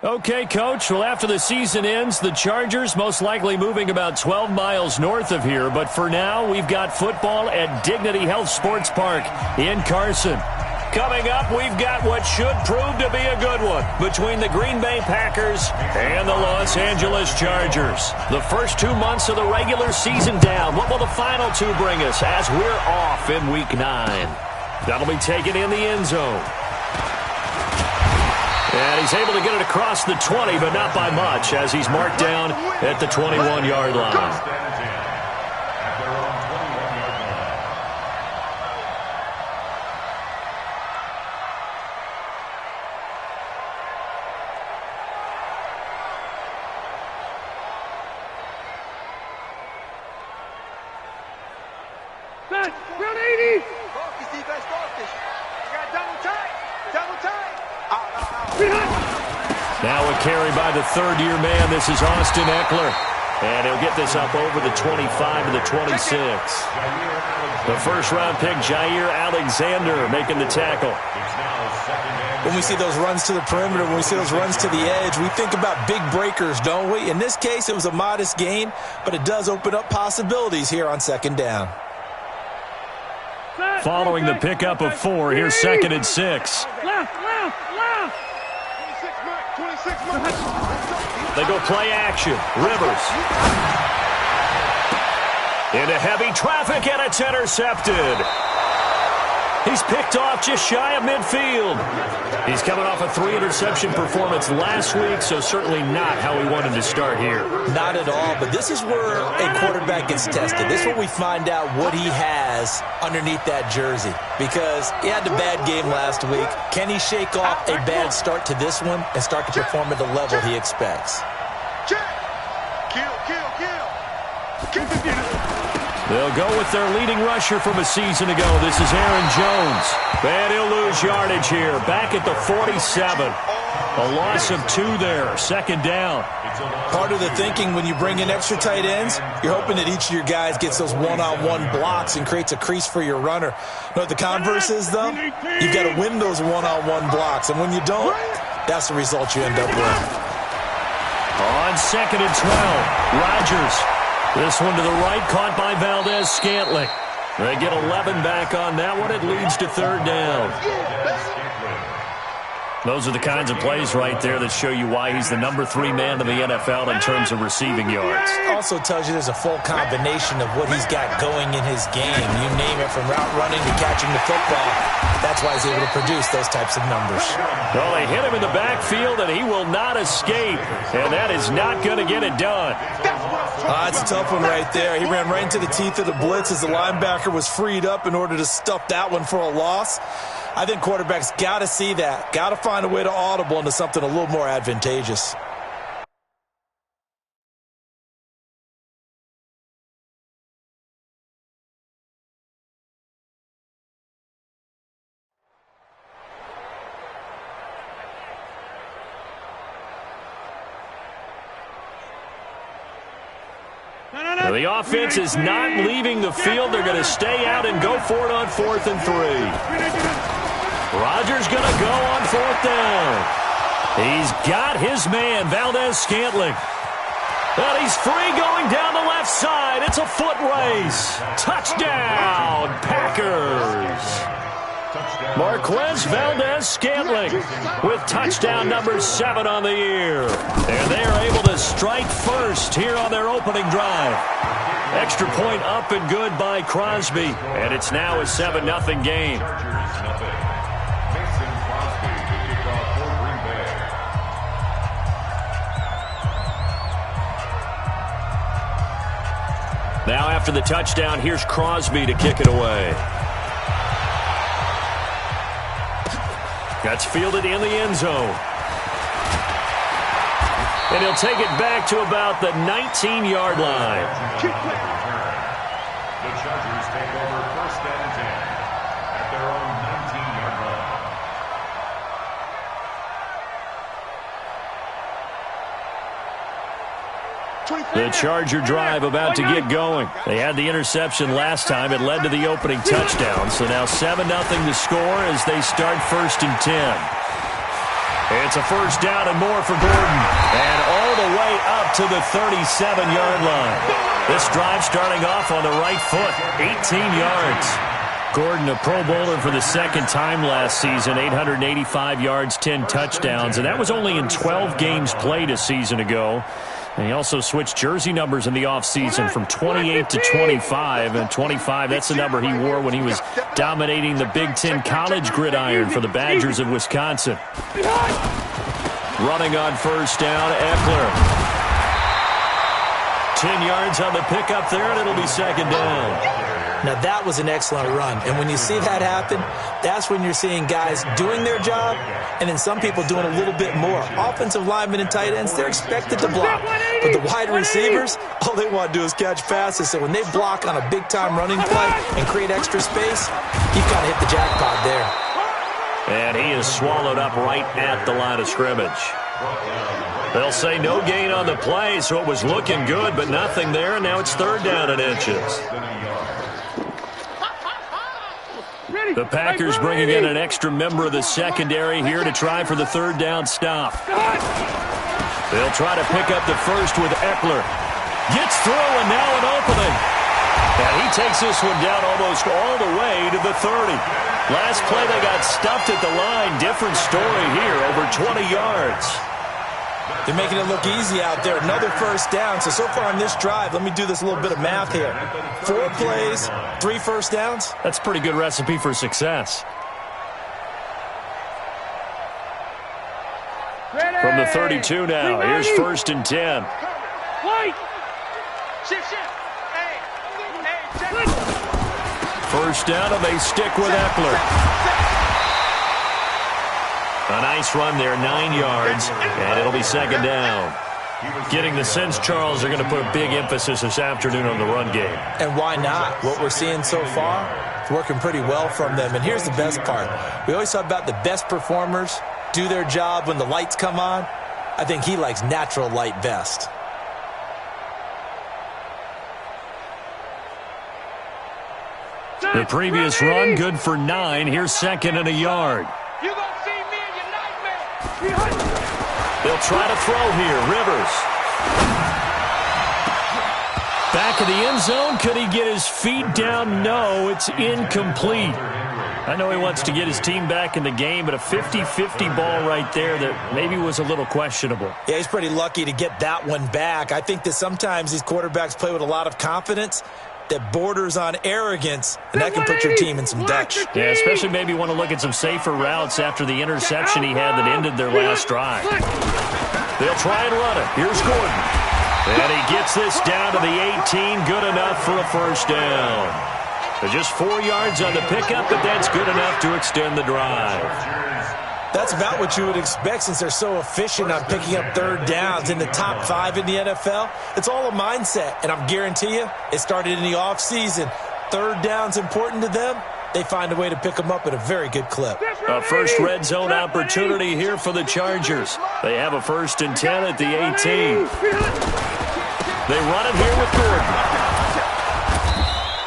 Okay, Coach. Well, after the season ends, the Chargers most likely moving about 12 miles north of here. But for now, we've got football at Dignity Health Sports Park in Carson. Coming up, we've got what should prove to be a good one between the Green Bay Packers and the Los Angeles Chargers. The first 2 months of the regular season down. What will the final two bring us as we're off in Week 9? That'll be taken in the end zone. And he's able to get it across the 20, but not by much, as he's marked down at the 21-yard line. Round 80. Focus, defense, focus. You got double tight. Double tight. Now a carry by the third-year man. This is Austin Eckler. And he'll get this up over the 25 to the 26. The first-round pick, Jair Alexander, making the tackle. When we see those runs to the perimeter, when we see those runs to the edge, we think about big breakers, don't we? In this case, it was a modest gain, but it does open up possibilities here on second down. Following the pickup of 4, here's 2nd and 6. Left. 26 mark. They go play action. Rivers. Into heavy traffic, and it's intercepted. He's picked off just shy of midfield. He's coming off a 3-interception performance last week, so certainly not how we wanted to start here. Not at all, but this is where a quarterback gets tested. This is where we find out what he has underneath that jersey, because he had a bad game last week. Can he shake off a bad start to this one and start to perform at the level he expects? Kill. They'll go with their leading rusher from a season ago. This is Aaron Jones. And he'll lose yardage here. Back at the 47. A loss of 2 there. 2nd down. Part of the thinking when you bring in extra tight ends, you're hoping that each of your guys gets those one-on-one blocks and creates a crease for your runner. You know what the converse is, though? You've got to win those one-on-one blocks. And when you don't, that's the result you end up with. On 2nd and 12, Rodgers. This one to the right, caught by Valdez-Scantling. They get 11 back on that one. It leads to 3rd down. Those are the kinds of plays right there that show you why he's the number 3 man in the NFL in terms of receiving yards. Also tells you there's a full combination of what he's got going in his game. You name it, from route running to catching the football. That's why he's able to produce those types of numbers. Well, they hit him in the backfield, and he will not escape. And that is not going to get it done. It's a tough one right there. He ran right into the teeth of the blitz as the linebacker was freed up in order to stuff that one for a loss. I think quarterbacks got to see that. Got to find a way to audible into something a little more advantageous. The offense is not leaving the field. They're going to stay out and go for it on 4th and 3. Rodgers going to go on 4th down. He's got his man, Valdez-Scantling. And he's free going down the left side. It's a foot race. Touchdown, Packers. Marquez Valdez-Scantling with touchdown number 7 on the year. And they are able to strike first here on their opening drive. Extra point up and good by Crosby. And it's now a 7-0 game. Now after the touchdown, here's Crosby to kick it away. That's fielded in the end zone. And he'll take it back to about the 19-yard line. The Chargers take over 1st and 10 at their own 19-yard line. The Charger drive about to get going. They had the interception last time. It led to the opening touchdown. So now 7-0 to score as they start 1st and 10. It's a first down and more for Gordon. And all the way up to the 37-yard line. This drive starting off on the right foot, 18 yards. Gordon, a Pro Bowler for the second time last season, 885 yards, 10 touchdowns. And that was only in 12 games played a season ago. And he also switched jersey numbers in the offseason from 28 to 25. And 25, that's the number he wore when he was dominating the Big Ten college gridiron for the Badgers of Wisconsin. Running on first down, Eckler. 10 yards on the pickup there, and it'll be second down. Now, that was an excellent run. And when you see that happen, that's when you're seeing guys doing their job and then some people doing a little bit more. Offensive linemen and tight ends, they're expected to block. But the wide receivers, all they want to do is catch passes. So when they block on a big-time running play and create extra space, you've got to hit the jackpot there. And he is swallowed up right at the line of scrimmage. They'll say no gain on the play, so it was looking good, but nothing there. And now it's third down and inches. The Packers bringing in an extra member of the secondary here to try for the third down stop. They'll try to pick up the first with Eckler. Gets through, and now an opening. And he takes this one down almost all the way to the 30. Last play, they got stuffed at the line. Different story here, over 20 yards. They're making it look easy out there. Another first down. So far on this drive, let me do this little bit of math here. 4 plays, 3 first downs. That's a pretty good recipe for success. From the 32 now, here's first and 10. First down, and they stick with Eckler. A nice run there, 9 yards, and it'll be second down. Getting the sense, Charles, they're going to put a big emphasis this afternoon on the run game. And why not? What we're seeing so far, it's working pretty well from them. And here's the best part. We always talk about the best performers do their job when the lights come on. I think he likes natural light best. The previous run, good for 9. Here's second and a yard. They'll try to throw here. Rivers. Back in the end zone. Could he get his feet down? No, it's incomplete. I know he wants to get his team back in the game, but a 50-50 ball right there that maybe was a little questionable. Yeah, he's pretty lucky to get that one back. I think that sometimes these quarterbacks play with a lot of confidence that borders on arrogance, and that can put your team in some Dutch. Yeah, especially maybe want to look at some safer routes after the interception he had that ended their last drive. They'll try and run it. Here's Gordon. And he gets this down to the 18. Good enough for a first down. Just 4 yards on the pickup, but that's good enough to extend the drive. That's about what you would expect since they're so efficient on picking up third downs in the top 5 in the NFL. It's all a mindset, and I'm guarantee you it started in the offseason. Third down's important to them. They find a way to pick them up at a very good clip. A first red zone opportunity here for the Chargers. They have a first and 10 at the 18. They run it here with Gordon.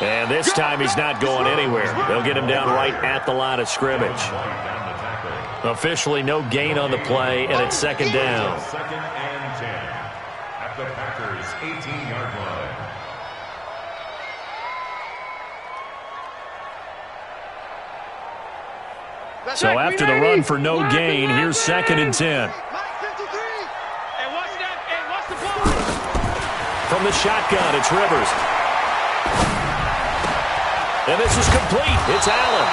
And this time he's not going anywhere. They'll get him down right at the line of scrimmage. Officially no gain on the play, and it's second down. Second and 10 at the Packers' 18-yard line. So after the run for no gain, here's second and 10. From the shotgun, it's Rivers. And this is complete. It's Allen.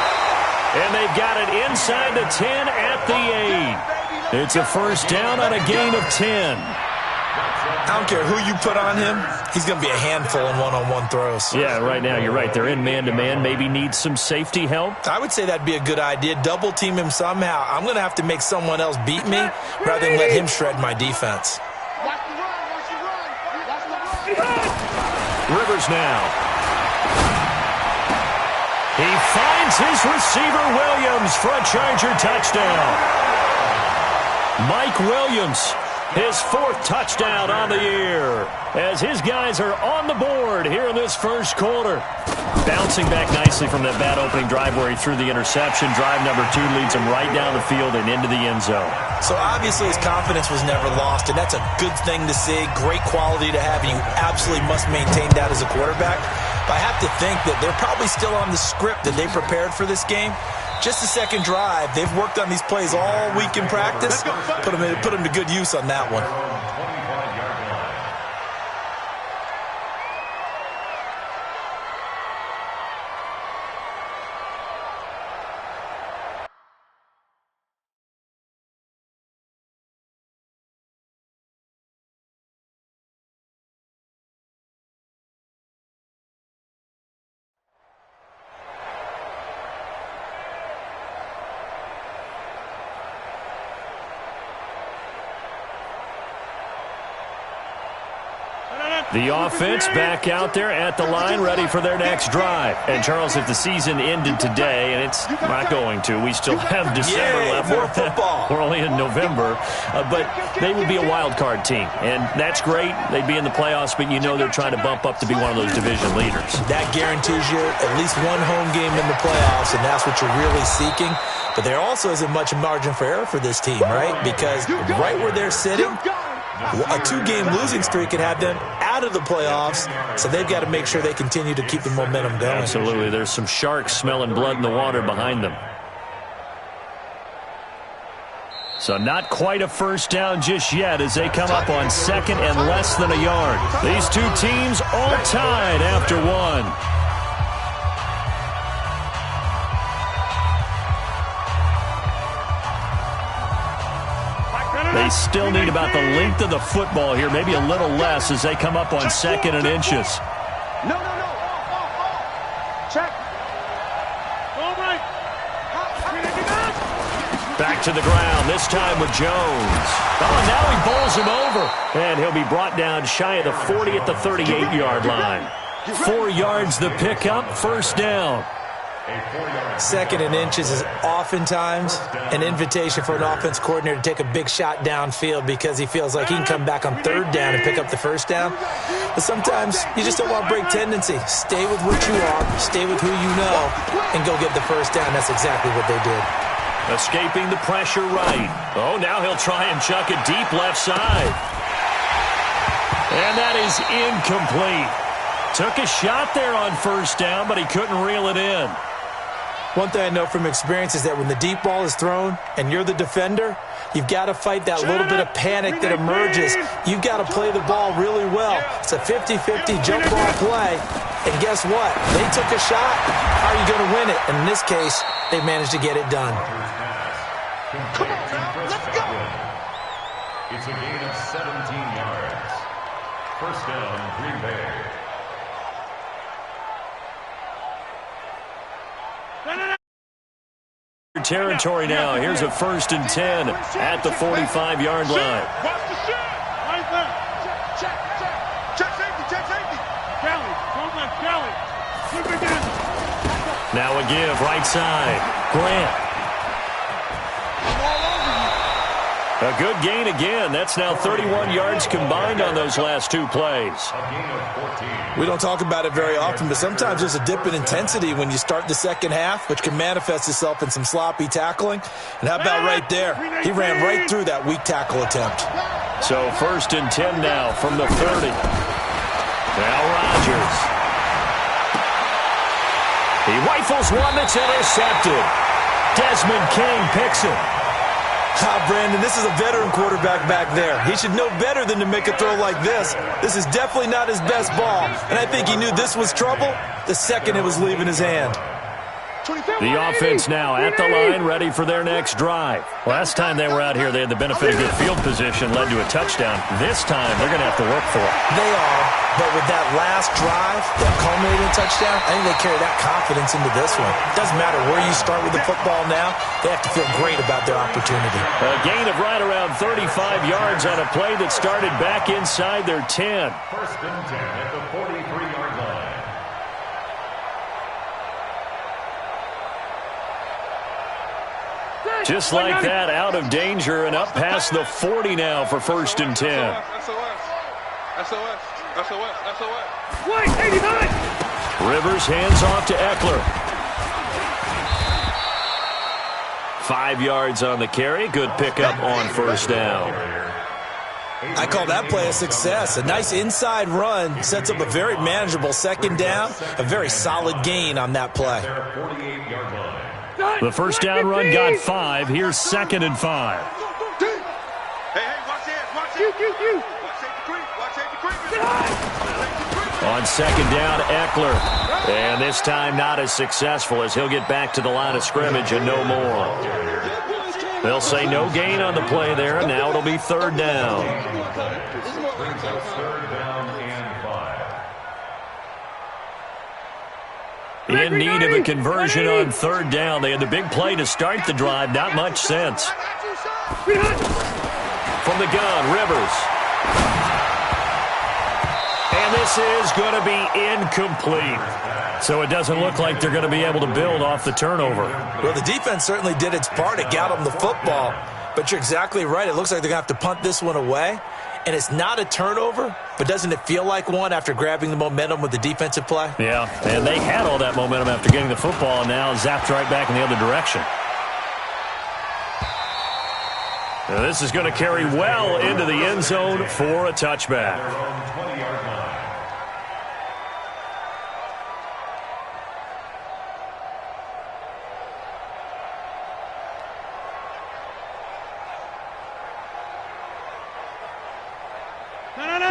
And they've got it inside the 10 at the 8. It's a first down on a gain of 10. I don't care who you put on him. He's going to be a handful in one-on-one throws. Yeah, right now you're right. They're in man-to-man. Maybe needs some safety help. I would say that'd be a good idea. Double team him somehow. I'm going to have to make someone else beat me rather than let him shred my defense. Rivers now. He finds his receiver, Williams, for a Charger touchdown. Mike Williams His 4th touchdown on the year as his guys are on the board here in this first quarter. Bouncing back nicely from that bad opening drive where he threw the interception. Drive number 2 leads him right down the field and into the end zone. So obviously his confidence was never lost, and that's a good thing to see. Great quality to have, and you absolutely must maintain that as a quarterback. But I have to think that they're probably still on the script that they prepared for this game. Just the second drive. They've worked on these plays all week in practice. Put them to good use on that one. The offense back out there at the line, ready for their next drive. And, Charles, if the season ended today, and it's not going to, we still have December left. More football. We're only in November. But they would be a wild card team. And that's great. They'd be in the playoffs, but you know they're trying to bump up to be one of those division leaders. That guarantees you at least one home game in the playoffs, and that's what you're really seeking. But there also isn't much margin for error for this team, right? Because right where they're sitting, a 2-game losing streak could have them out of the playoffs, so they've got to make sure they continue to keep the momentum going. Absolutely. There's some sharks smelling blood in the water behind them. So not quite a first down just yet as they come up on 2nd and less than a yard. These two teams all tied after 1. They still need about the length of the football here, maybe a little less as they come up on 2nd and inches. No. Check. All right. Back to the ground, this time with Jones. Oh, and now he bowls him over. And he'll be brought down shy of the 40 at the 38-yard line. 4 yards the pickup, first down. 2nd and inches is oftentimes an invitation for an offense coordinator to take a big shot downfield because he feels like he can come back on 3rd down and pick up the first down. But sometimes you just don't want to break tendency. Stay with what you are, stay with who you know, and go get the first down. That's exactly what they did. Escaping the pressure right. Oh, now he'll try and chuck it deep left side. And that is incomplete. Took a shot there on first down, but he couldn't reel it in. One thing I know from experience is that when the deep ball is thrown and you're the defender, you've got to fight that little bit of panic that emerges. You've got to play the ball really well. It's a 50-50 jump ball play. And guess what? They took a shot. How are you going to win it? And in this case, they managed to get it done. Come on, now. Let's go. It's a gain of 17 yards. First down, Green Bay. Territory now. Here's a 1st and 10 at the 45-yard line. Watch the shot. Right there. Check safety. Kelly. Don't let Kelly. Look again. Now a give, right side. Grant. A good gain again. That's now 31 yards combined on those last 2 plays. We don't talk about it very often, but sometimes there's a dip in intensity when you start the second half, which can manifest itself in some sloppy tackling. And how about right there? He ran right through that weak tackle attempt. So 1st and 10 now from the 30. Now Rodgers. He rifles one that's intercepted. Desmond King picks it. Brandon, this is a veteran quarterback back there. He should know better than to make a throw like this. This is definitely not his best ball, and I think he knew this was trouble the second it was leaving his hand. The offense now at the line, ready for their next drive. Last time they were out here, they had the benefit of good field position, led to a touchdown. This time, they're going to have to work for it. They are, but with that last drive, that culminating touchdown, I think they carry that confidence into this one. It doesn't matter where you start with the football now. They have to feel great about their opportunity. A gain of right around 35 yards on a play that started back inside their 10. 1st and 10 at the 43-yard line. Just like that, out of danger and up past the 40 now for 1st and 10. Wait, 89! Rivers hands off to Eckler. 5 yards on the carry. Good pickup on 1st down. I call that play a success. A nice inside run sets up a very manageable 2nd down. A very solid gain on that play. The 1st down run got 5. Here's 2nd and 5. Hey, watch this, watch it. Watch safety creep, watch safety creep. On 2nd down, Eckler. And this time not as successful as he'll get back to the line of scrimmage and no more. They'll say no gain on the play there, and now it'll be 3rd down. Brings up 3rd down and 5. In need of a conversion on 3rd down. They had the big play to start the drive. Not much sense. From the gun, Rivers. And this is going to be incomplete. So it doesn't look like they're going to be able to build off the turnover. Well, the defense certainly did its part. It got them the football. But you're exactly right. It looks like they're going to have to punt this one away. And it's not a turnover, but doesn't it feel like one after grabbing the momentum with the defensive play? Yeah, and they had all that momentum after getting the football, and now zapped right back in the other direction. Now this is going to carry well into the end zone for a touchback.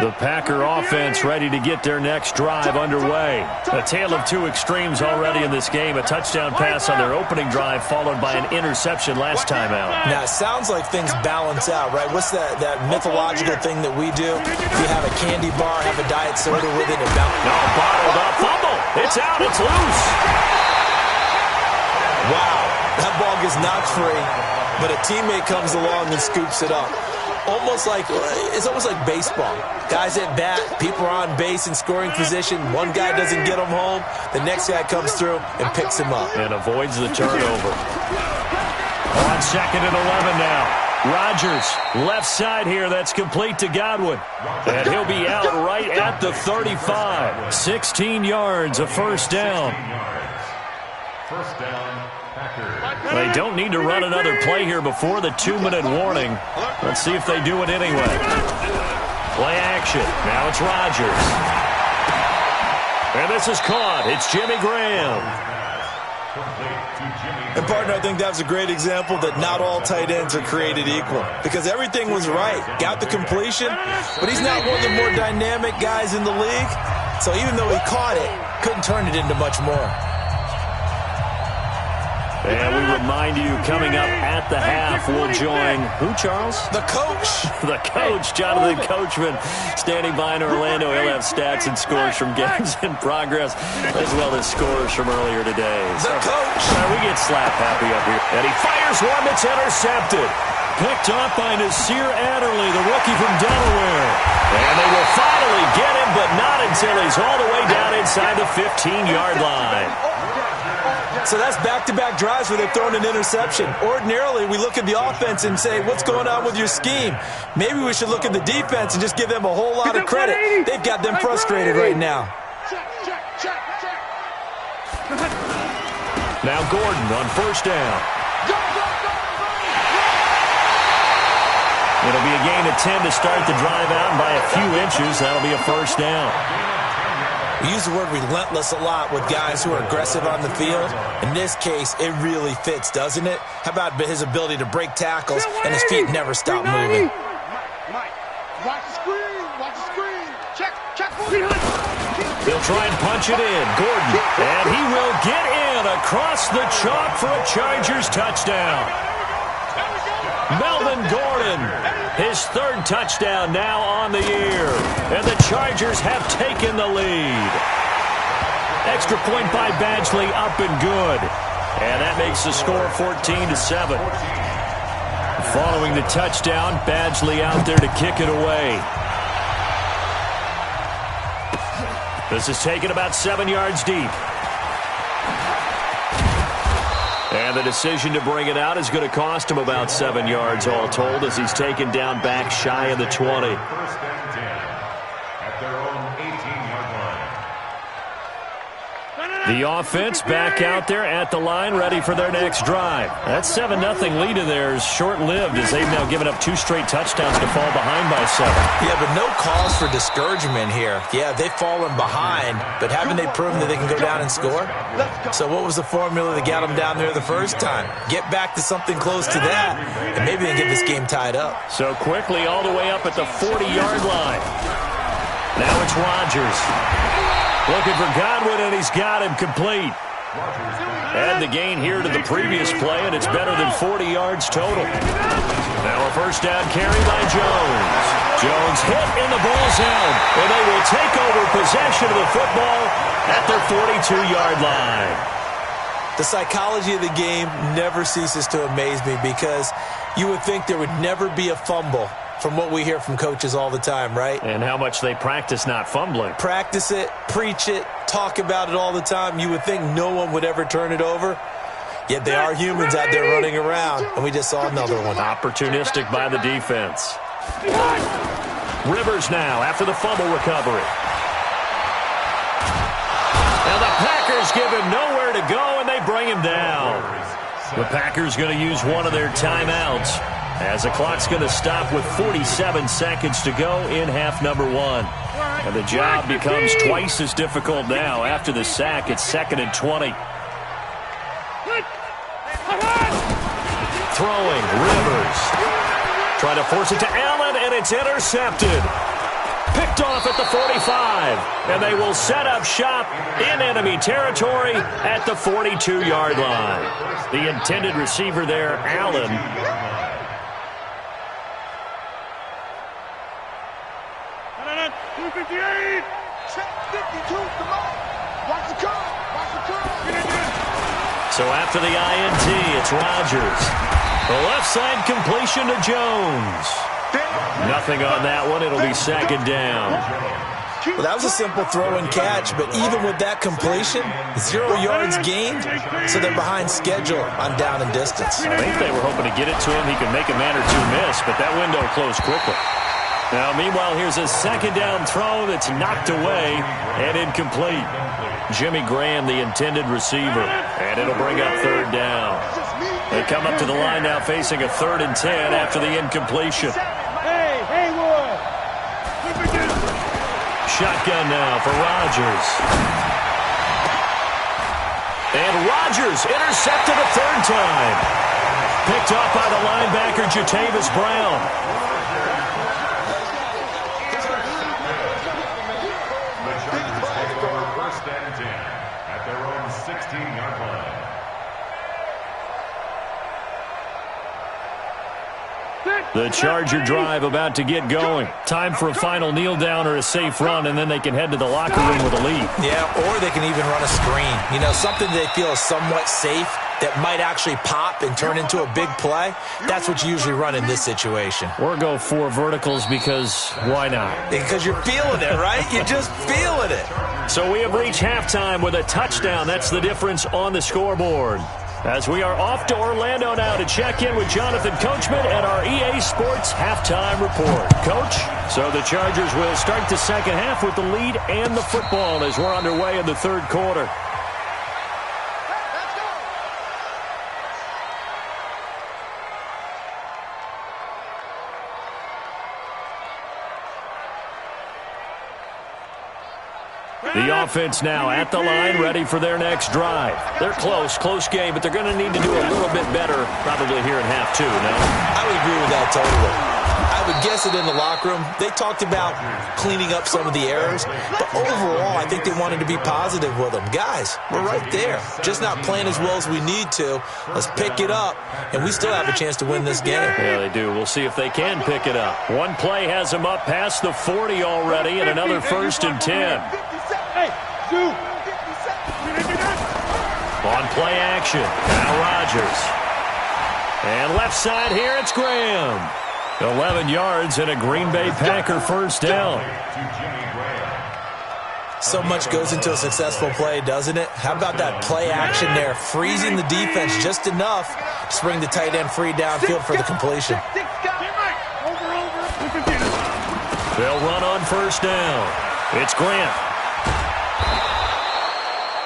The Packer offense ready to get their next drive underway. A tale of 2 extremes already in this game. A touchdown pass on their opening drive followed by an interception last time out. Now, it sounds like things balance out, right? What's that mythological thing that we do? You have a candy bar, have a diet soda with it, and no, bottled up. Fumble. It's out. It's loose. Wow. That ball gets knocked free, but a teammate comes along and scoops it up. It's almost like baseball. Guys at bat, people are on base in scoring position. One guy doesn't get him home. The next guy comes through and picks him up. And avoids the turnover. On 2nd and 11 now. Rodgers, left side here. That's complete to Godwin. And he'll be out right at the 35. 16 yards, a 1st down. 1st down, Packers. They don't need to run another play here before the 2-minute warning. Let's see if they do it anyway. Play action. Now it's Rodgers. And this is caught. It's Jimmy Graham. And, partner, I think that's a great example that not all tight ends are created equal. Because everything was right. Got the completion, but he's not one of the more dynamic guys in the league. So even though he caught it, couldn't turn it into much more. And we remind you, coming up at the half, we'll join who, Charles? The coach. The coach, Jonathan Coachman, standing by in Orlando. He'll have stats and scores from games in progress, as well as scores from earlier today. The coach. We get slap happy up here. And he fires one that's intercepted. Picked off by Nasir Adderley, the rookie from Delaware. And they will finally get him, but not until he's all the way down inside the 15-yard line. So that's back-to-back drives where they've thrown an interception. Ordinarily, we look at the offense and say, what's going on with your scheme? Maybe we should look at the defense and just give them a whole lot of credit. They've got them frustrated right now. Now Gordon on 1st down. It'll be a gain of 10 to start the drive out, and by a few inches, that'll be a 1st down. We use the word relentless a lot with guys who are aggressive on the field. In this case, it really fits, doesn't it? How about his ability to break tackles and his feet never stop moving? Mike, watch the screen, watch the screen. Check. They'll try and punch it in. Gordon, and he will get in across the chalk for a Chargers touchdown. Melvin Gordon, his 3rd touchdown now on the year. And the Chargers have taken the lead. Extra point by Badgley, up and good. And that makes the score 14-7. Following the touchdown, Badgley out there to kick it away. This is taken about 7 yards deep. And the decision to bring it out is going to cost him about 7 yards all told as he's taken down back shy of the 20. First and 10 at their own 18-yard line. The offense back out there at the line, ready for their next drive. That 7-0 lead of theirs short-lived as they've now given up 2 straight touchdowns to fall behind by 7. Yeah, but no cause for discouragement here. Yeah, they've fallen behind, but haven't they proven that they can go down and score? So what was the formula that got them down there the first time? Get back to something close to that, and maybe they can get this game tied up. So quickly all the way up at the 40-yard line. Now it's Rodgers. Looking for Godwin, and he's got him complete. Add the gain here to the previous play, and it's better than 40 yards total. Now a first down carry by Jones. Jones hit, and the ball's out. And they will take over possession of the football at their 42-yard line. The psychology of the game never ceases to amaze me because you would think there would never be a fumble from what we hear from coaches all the time, right? And how much they practice not fumbling. Practice it, preach it, talk about it all the time. You would think no one would ever turn it over. Yet they are humans out there running around, and we just saw another one. Opportunistic by the defense. Rivers now after the fumble recovery. Now the Packers give him nowhere to go, and they bring him down. The Packers going to use one of their timeouts as the clock's going to stop with 47 seconds to go in half number 1. And the job becomes twice as difficult now. After the sack, it's 2nd and 20. Throwing, Rivers. Trying to force it to Allen, and it's intercepted. Picked off at the 45. And they will set up shop in enemy territory at the 42-yard line. The intended receiver there, Allen. So after the INT, it's Rodgers. The left side completion to Jones. Nothing on that one. It'll be 2nd down. Well, that was a simple throw and catch, but even with that completion, 0 yards gained, so they're behind schedule on down and distance. I think they were hoping to get it to him. He could make a man or two miss, but that window closed quickly. Now, meanwhile, here's a 2nd down throw that's knocked away and incomplete. Jimmy Graham, the intended receiver, and it'll bring up 3rd down. They come up to the line now facing a 3rd and 10 after the incompletion. Shotgun now for Rodgers. And Rodgers intercepted a 3rd time. Picked off by the linebacker, Jatavis Brown. The Charger drive about to get going. Time for a final kneel down or a safe run, and then they can head to the locker room with a lead. Yeah, or they can even run a screen. You know, something they feel is somewhat safe that might actually pop and turn into a big play. That's what you usually run in this situation. Or go 4 verticals because why not? Because you're feeling it, right? You're just feeling it. So we have reached halftime with a touchdown. That's the difference on the scoreboard. As we are off to Orlando now to check in with Jonathan Coachman at our EA Sports Halftime Report. Coach, so the Chargers will start the second half with the lead and the football as we're underway in the 3rd quarter. The offense now at the line, ready for their next drive. They're close game, but they're going to need to do a little bit better probably here in half 2, no? I would agree with that totally. I would guess it in the locker room. They talked about cleaning up some of the errors, but overall, I think they wanted to be positive with them. Guys, we're right there. Just not playing as well as we need to. Let's pick it up, and we still have a chance to win this game. Yeah, they do. We'll see if they can pick it up. One play has them up past the 40 already, and another 1st and 10. On play action, now Rodgers. And left side here, it's Graham. 11 yards and a Green Bay Packer first down. So much goes into a successful play, doesn't it? How about that play action there, freezing the defense just enough to bring the tight end free downfield for the completion. They'll run on first down. It's Grant.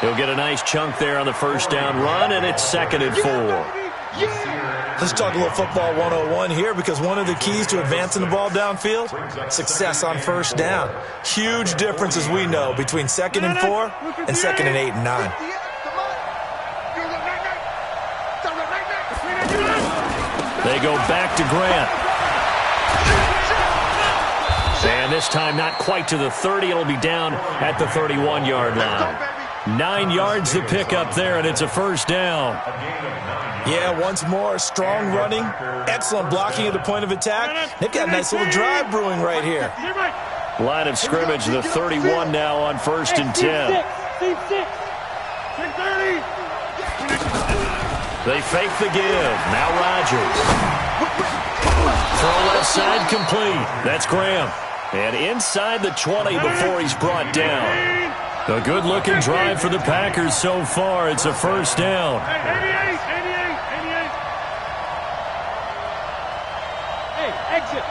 He'll get a nice chunk there on the first down run, and it's 2nd and 4. Let's talk a little football 101 here, because one of the keys to advancing the ball downfield, success on first down. Huge difference, as we know, between 2nd and 4 and 2nd and 8 and 9. They go back to Grant. And this time not quite to the 30. It'll be down at the 31-yard line. 9 yards to pick up there, and it's a first down. Yeah, once more, strong running, excellent blocking at the point of attack. They've got a nice little drive brewing right here. Line of scrimmage, the 31 now on 1st and 10. They fake the give. Now Rodgers. Throw left side complete. That's Graham. And inside the 20 before he's brought down. A good-looking drive for the Packers so far. It's a first down. 88. Hey, exit.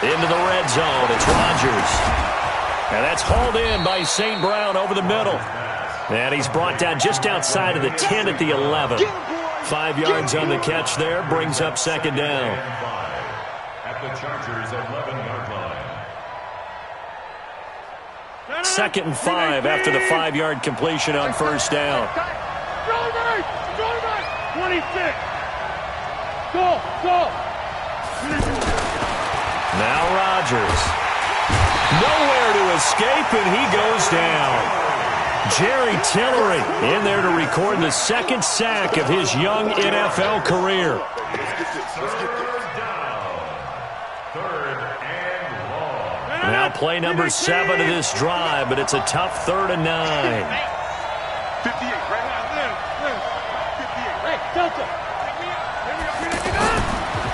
Into the red zone. It's Rodgers. And that's hauled in by St. Brown over the middle. And he's brought down just outside of the 10 at the 11. 5 yards on the catch there. Brings up 2nd down. At the Chargers' 11-yard line. 2nd and 5 after the 5-yard completion on first down. 26. Go. Now Rodgers. Nowhere to escape, and he goes down. Jerry Tillery in there to record the 2nd sack of his young NFL career. Now play number 7 of this drive, but it's a tough 3rd and 9. 58, right now. 58. Hey, Delta.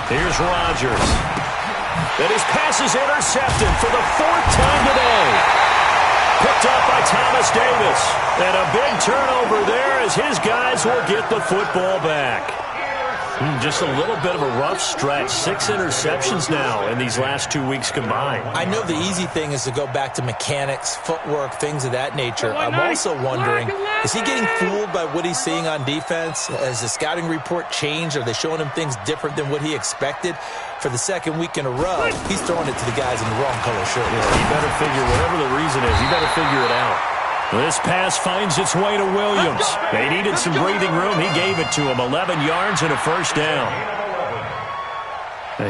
Here's Rodgers. And his pass is intercepted for the 4th time today. Picked up by Thomas Davis. And a big turnover there as his guys will get the football back. Just a little bit of a rough stretch. 6 interceptions now in these last 2 weeks combined. I know the easy thing is to go back to mechanics, footwork, things of that nature. I'm also wondering, is he getting fooled by what he's seeing on defense? Has the scouting report changed? Are they showing him things different than what he expected? For the 2nd week in a row, he's throwing it to the guys in the wrong color shirt. Yeah, he better figure, whatever the reason is, he better figure it out. This pass finds its way to Williams. They needed some breathing room. He gave it to him. 11 yards and a first down.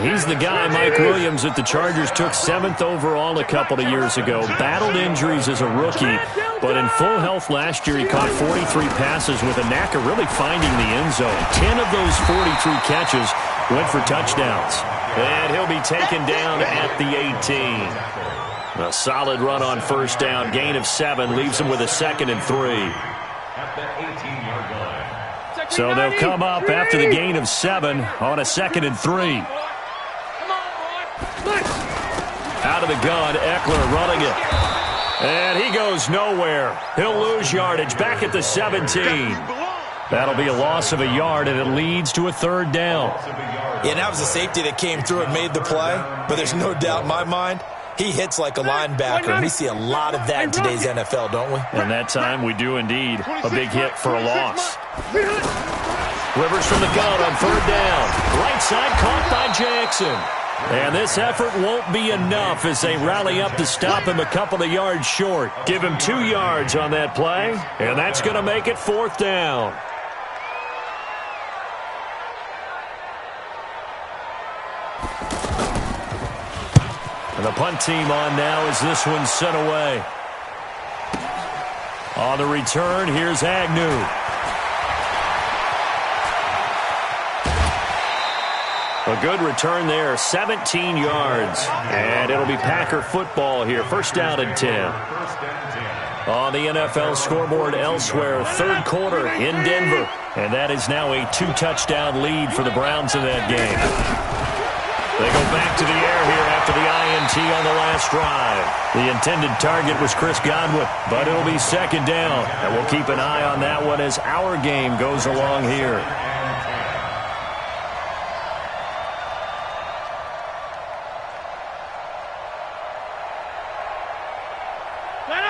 He's the guy, Mike Williams, that the Chargers took 7th overall a couple of years ago. Battled injuries as a rookie, but in full health last year, he caught 43 passes with a knack of really finding the end zone. 10 of those 43 catches went for touchdowns. And he'll be taken down at the 18. A solid run on first down. Gain of 7 leaves him with a 2nd and 3. At the 18-yard line. So they'll come up after the gain of 7 on a 2nd and 3. Out of the gun, Eckler running it. And he goes nowhere. He'll lose yardage back at the 17. That'll be a loss of a yard, and it leads to a 3rd down. Yeah, that was a safety that came through and made the play, but there's no doubt in my mind he hits like a linebacker, and we see a lot of that in today's NFL, don't we? And that time we do indeed. A big hit for a loss. Rivers from the gun on 3rd down. Right side caught by Jackson. And this effort won't be enough as they rally up to stop him a couple of yards short. Give him 2 yards on that play, and that's going to make it 4th down. And the punt team on now as this one's sent away. On the return, here's Agnew. A good return there, 17 yards. And it'll be Packer football here. 1st down and 10. On the NFL scoreboard elsewhere, 3rd quarter in Denver. And that is now a 2-touchdown lead for the Browns in that game. They go back to the air here after the INT on the last drive. The intended target was Chris Godwin, but it'll be second down. And we'll keep an eye on that one as our game goes along here.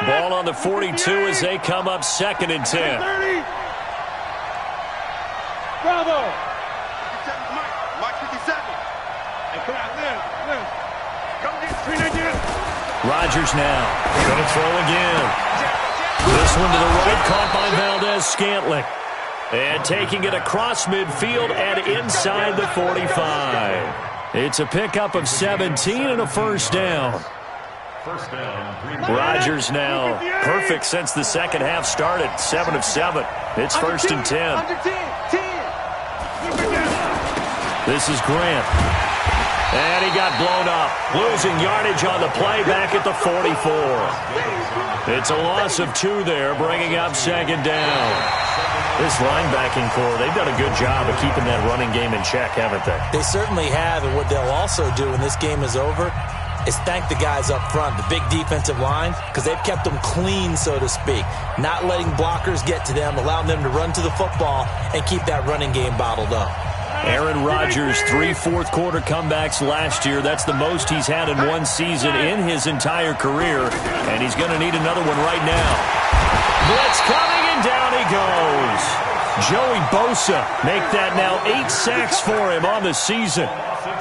Ball on the 42 as they come up second and 10. Bravo. Mike 57. Hey, come on, live. Come get 319. Rodgers now. Going to throw again. This one to the right, caught by Valdez-Scantling. And taking it across midfield and inside the 45. It's a pickup of 17 and a first down. Rodgers now perfect since the second half started. 7 of 7. It's first and 10. This is Grant. And he got blown up. Losing yardage on the play back at the 44. It's a loss of 2 there, bringing up second down. This linebacking core, they've done a good job of keeping that running game in check, haven't they? They certainly have, and what they'll also do when this game is over is thank the guys up front, the big defensive line, because they've kept them clean, so to speak. Not letting blockers get to them, allowing them to run to the football and keep that running game bottled up. Aaron Rodgers, 3 fourth-quarter comebacks last year. That's the most he's had in one season in his entire career, and he's going to need another one right now. Blitz coming, and down he goes. Joey Bosa make that now 8 sacks for him on the season.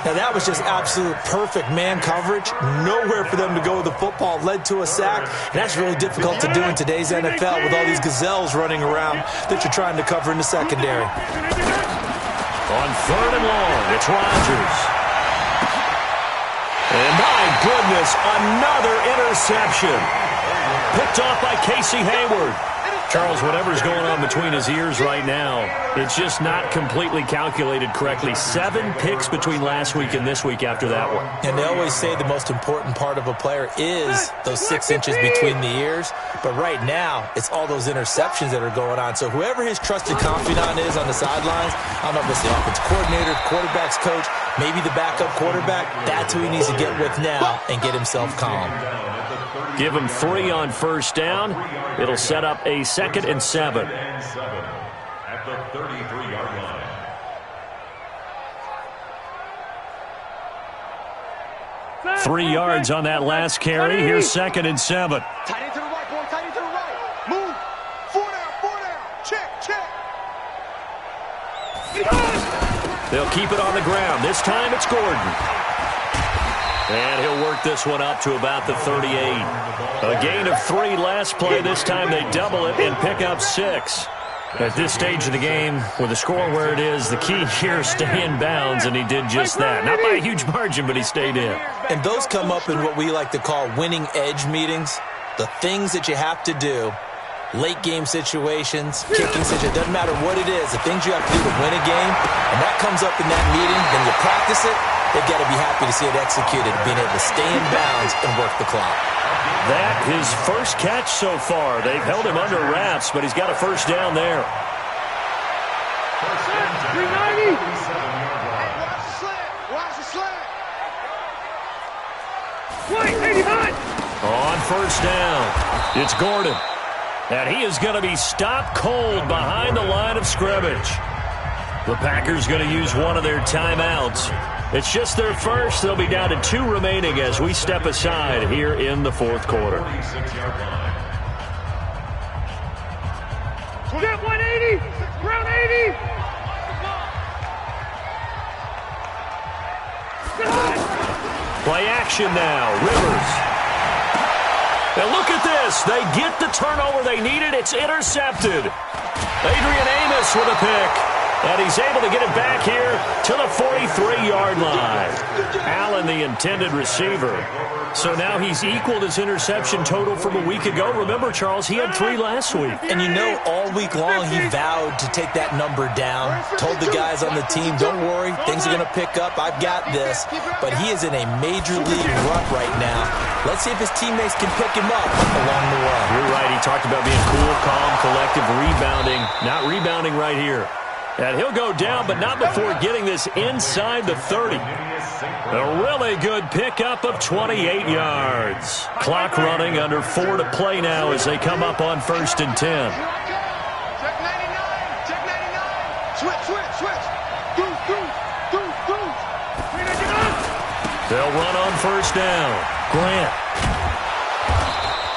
Now, that was just absolute perfect man coverage. Nowhere for them to go with the football. Led to a sack. And that's really difficult to do in today's NFL with all these gazelles running around that you're trying to cover in the secondary. On third and long, it's Rodgers. And my goodness, another interception. Picked off by Casey Hayward. Charles, whatever's going on between his ears right now, it's just not completely calculated correctly. 7 picks between last week and this week after that one. And they always say the most important part of a player is those 6 inches between the ears. But right now, it's all those interceptions that are going on. So whoever his trusted confidant is on the sidelines, I don't know if it's the offense coordinator, quarterback's coach, maybe the backup quarterback, that's who he needs to get with now and get himself calm. Give him 3 on first down. It'll set up a second and 7. At the 33-yard line. 3 yards on that last carry. Here's second and 7. Tight end to the right, boy. Tight end to the right. Move. 4 down. Check. They'll keep it on the ground. This time it's Gordon. And he'll work this one up to about the 38. A gain of 3 last play. This time they double it and pick up 6. At this stage of the game, with the score where it is, the key here is stay in bounds, and he did just that. Not by a huge margin, but he stayed in. And those come up in what we like to call winning edge meetings. The things that you have to do, late game situations, kicking situations, doesn't matter what it is, the things you have to do to win a game, and that comes up in that meeting, then you practice it, they've got to be happy to see it executed, being able to stay in bounds and work the clock. That his first catch so far. They've held him under wraps, but he's got a first down there. 390. Watch the slant. Watch the slant. Wait, 89. On first down, it's Gordon. And he is going to be stopped cold behind the line of scrimmage. The Packers going to use one of their timeouts. It's just their first. They'll be down to 2 remaining as we step aside here in the fourth quarter. 180. Round 80. Play action now. Rivers. And look at this. They get the turnover they needed. It's intercepted. Adrian Amos with a pick. And he's able to get it back here to the 43-yard line. Allen, the intended receiver. So now he's equaled his interception total from a week ago. Remember, Charles, he had 3 last week. And you know, all week long he vowed to take that number down. Told the guys on the team, don't worry, things are going to pick up. I've got this. But he is in a major league rut right now. Let's see if his teammates can pick him up along the way. You're right. He talked about being cool, calm, collective, rebounding. Not rebounding right here. And he'll go down, but not before getting this inside the 30. A really good pickup of 28 yards. Clock running, under 4 to play now as they come up on 1st and 10. Check 99. Check 99. Switch. Goose. They'll run on 1st down. Grant.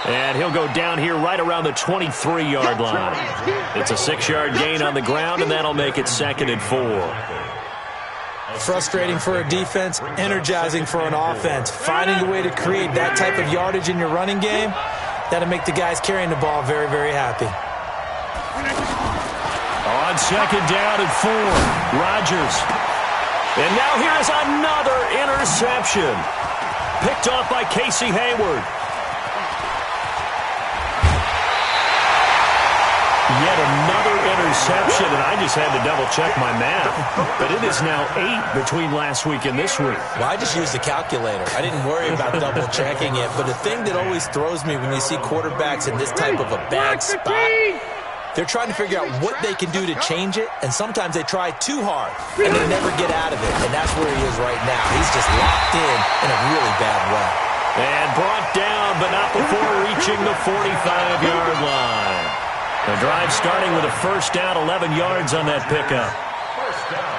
And he'll go down here right around the 23-yard line. It's a 6-yard gain on the ground, and that'll make it 2nd and 4. Frustrating for a defense, energizing for an offense. Finding a way to create that type of yardage in your running game, that'll make the guys carrying the ball very, very happy. On 2nd down and 4, Rodgers. And now here's another interception. Picked off by Casey Hayward. Yet another interception, and I just had to double-check my math. But it is now 8 between last week and this week. Well, I just used the calculator. I didn't worry about double-checking it. But the thing that always throws me when you see quarterbacks in this type of a bad spot, they're trying to figure out what they can do to change it, and sometimes they try too hard, and they never get out of it. And that's where he is right now. He's just locked in a really bad way. And brought down, but not before reaching the 45-yard line. The drive starting with a 1st down, 11 yards on that pickup. 1st down.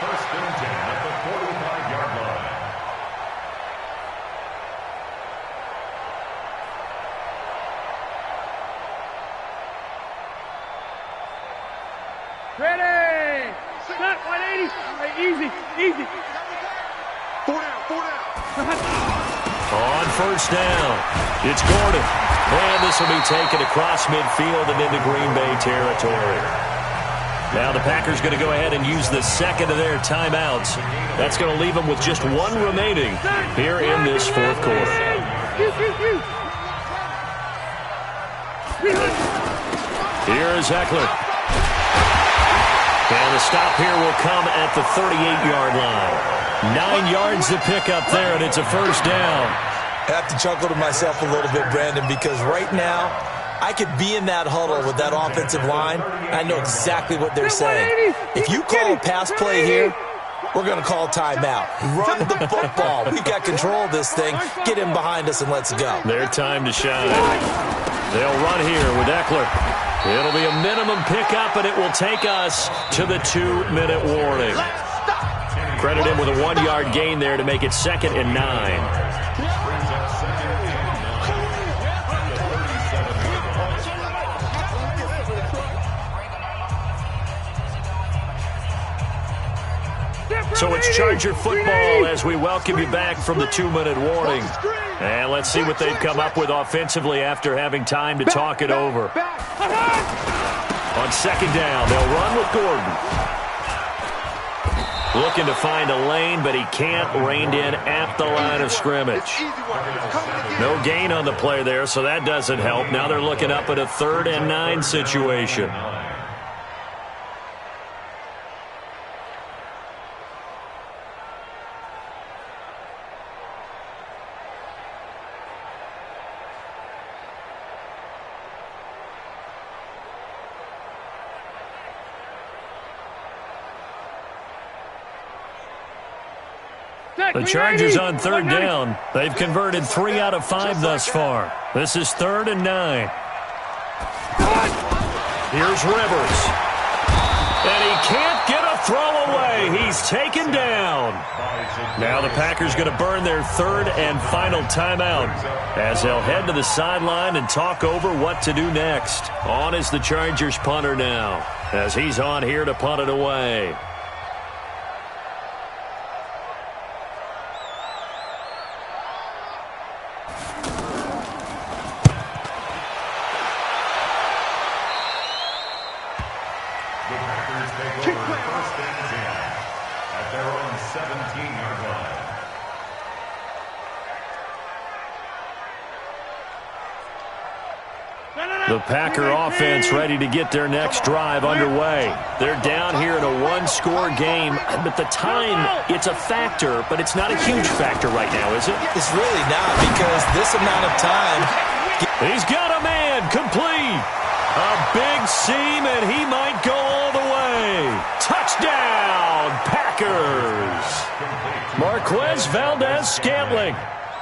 1st and 10 at the 45-yard line. Ready. Set. 180. Easy. 4 down. On 1st down, it's Gordon. And this will be taken across midfield and into Green Bay territory. Now the Packers going to go ahead and use the 2nd of their timeouts. That's going to leave them with just 1 remaining here in this 4th quarter. Here is Eckler. And the stop here will come at the 38-yard line. 9 yards to pick up there, and it's a 1st down. I have to chuckle to myself a little bit, Brandon, because right now I could be in that huddle with that offensive line. I know exactly what they're saying. If you call a pass play here, we're going to call timeout. Run the football. We've got control of this thing. Get him behind us and let's go. Their time to shine. They'll run here with Eckler. It'll be a minimum pickup, and it will take us to the 2-minute warning. Credit him with a 1-yard gain there to make it 2nd and 9. So it's Charger football as we welcome you back from the 2-minute warning. And let's see what they've come up with offensively after having time to talk it over. On 2nd down, they'll run with Gordon. Looking to find a lane, but he can't. Reined in at the line of scrimmage. No gain on the play there, so that doesn't help. Now they're looking up at a 3rd and 9 situation. The Chargers on 3rd down. They've converted 3 out of 5 thus far. This is 3rd and 9. Here's Rivers. And he can't get a throw away. He's taken down. Now the Packers going to burn their 3rd and final timeout as they'll head to the sideline and talk over what to do next. On is the Chargers punter now as he's on here to punt it away. The Packer offense ready to get their next drive underway. They're down here in a 1-score game, but the time, it's a factor, but it's not a huge factor right now, is it? It's really not, because this amount of time... He's got a man complete. A big seam, and he might go all the Touchdown, Packers. Marquez Valdez-Scantling,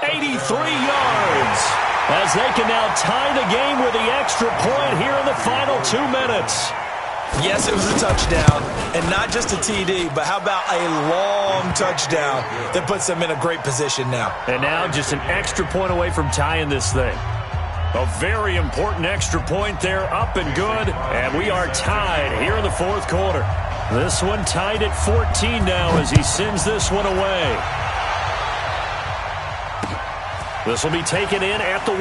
83 yards, as they can now tie the game with the extra point here in the final 2 minutes. Yes, it was a touchdown, and not just a TD, but how about a long touchdown that puts them in a great position now. And now just an extra point away from tying this thing. A very important extra point there, up and good, and we are tied here in the fourth quarter. This one tied at 14 now as he sends this one away. This will be taken in at the 1.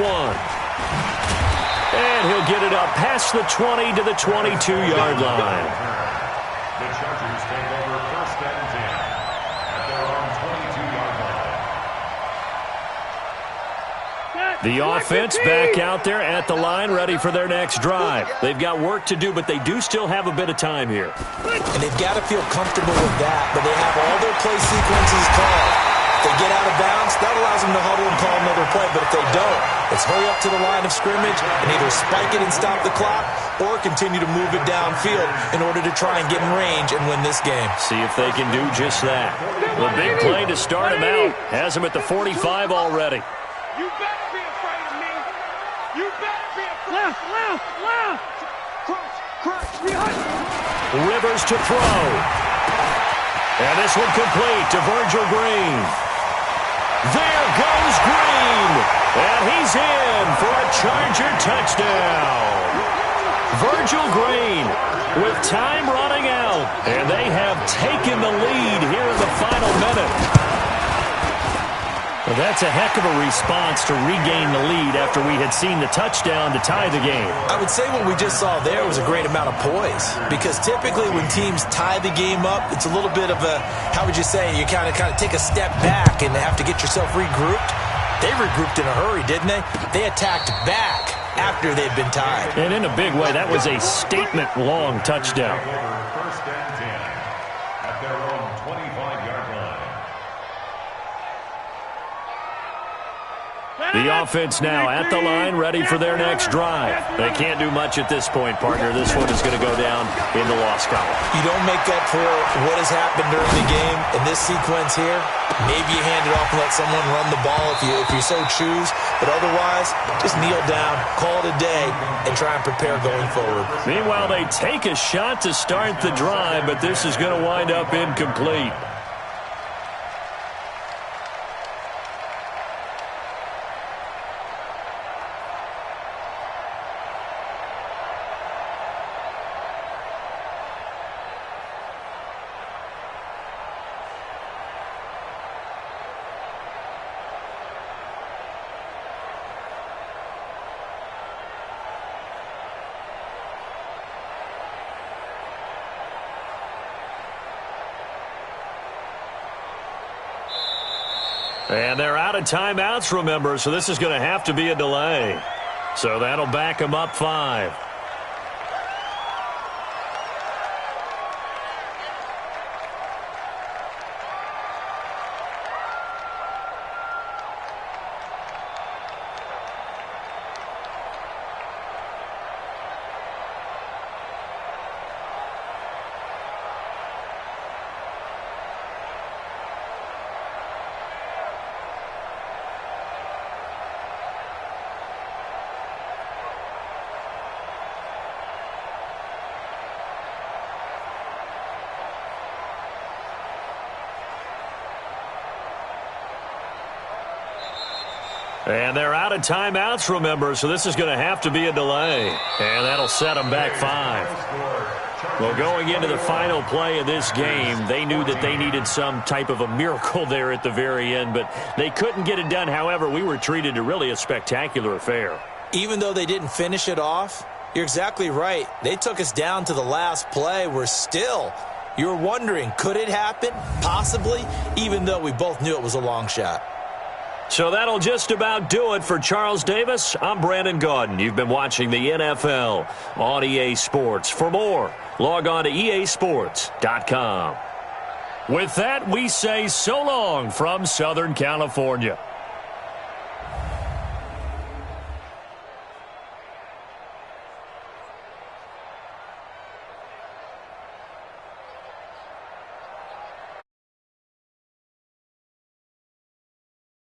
And he'll get it up past the 20 to the 22-yard line. The Chargers take over first and 10 at their own 22-yard line. The offense back out there at the line, ready for their next drive. They've got work to do, but they do still have a bit of time here. And they've got to feel comfortable with that, but they have all their play sequences called. If they get out of bounds, that allows them to huddle and call another play. But if they don't, let's hurry up to the line of scrimmage and either spike it and stop the clock or continue to move it downfield in order to try and get in range and win this game. See if they can do just that. The big play to start him out has him at the 45 already. You better be afraid of me. You better be afraid. Left. Cross. Rivers to throw. And this one complete to Virgil Green. There goes Green. And he's in for a Charger touchdown. Virgil Green with time running out. And they have taken the lead here in the final minute. Well, that's a heck of a response to regain the lead after we had seen the touchdown to tie the game. I would say what we just saw there was a great amount of poise, because typically when teams tie the game up, it's a little bit of a, how would you say, you kind of take a step back and have to get yourself regrouped. They regrouped in a hurry, didn't they? They attacked back after they'd been tied. And in a big way, that was a statement-long touchdown. First and 10 at their own 25-yard line. The offense now at the line, ready for their next drive. They can't do much at this point, partner. This one is going to go down in the loss column. You don't make up for what has happened during the game in this sequence here. Maybe you hand it off and let someone run the ball if you so choose. But otherwise, just kneel down, call it a day, and try and prepare going forward. Meanwhile, they take a shot to start the drive, but this is going to wind up incomplete. And they're out of timeouts, remember, so this is going to have to be a delay. So that'll back them up 5. And they're out of timeouts, remember, so this is going to have to be a delay. And that'll set them back 5. Well, going into the final play of this game, they knew that they needed some type of a miracle there at the very end, but they couldn't get it done. However, we were treated to really a spectacular affair. Even though they didn't finish it off, you're exactly right. They took us down to the last play. We're still, you're wondering, could it happen? Possibly, even though we both knew it was a long shot. So that'll just about do it for Charles Davis. I'm Brandon Gaudin. You've been watching the NFL on EA Sports. For more, log on to easports.com. With that, we say so long from Southern California.